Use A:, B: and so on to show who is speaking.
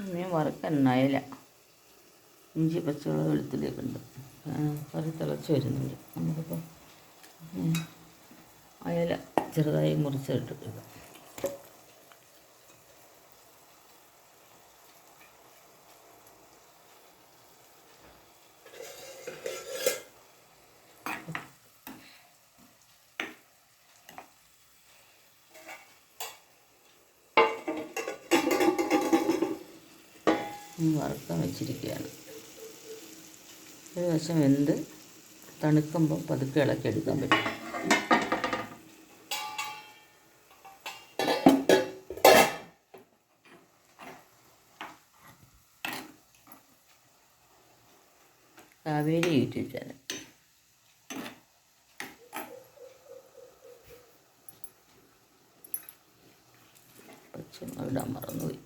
A: മീൻ വറുക്കാൻ അയല, ഇഞ്ചി പച്ചമുളക് വെളുത്തുള്ളിയൊക്കെ ഉണ്ട്. കറി തിളച്ച് വരുന്നുണ്ട്. നമുക്കിപ്പോൾ അയല ചെറുതായി മുറിച്ചിട്ടിട്ട് വറുക്കാൻ വെച്ചിരിക്കുകയാണ്. ഒരു വശം വെന്ത് തണുക്കുമ്പോൾ പതുക്കെ ഇളക്കിയെടുക്കാൻ പറ്റും. Kaveri YouTube channel. പച്ചമുളക് ഇടാൻ മറന്നുപോയി.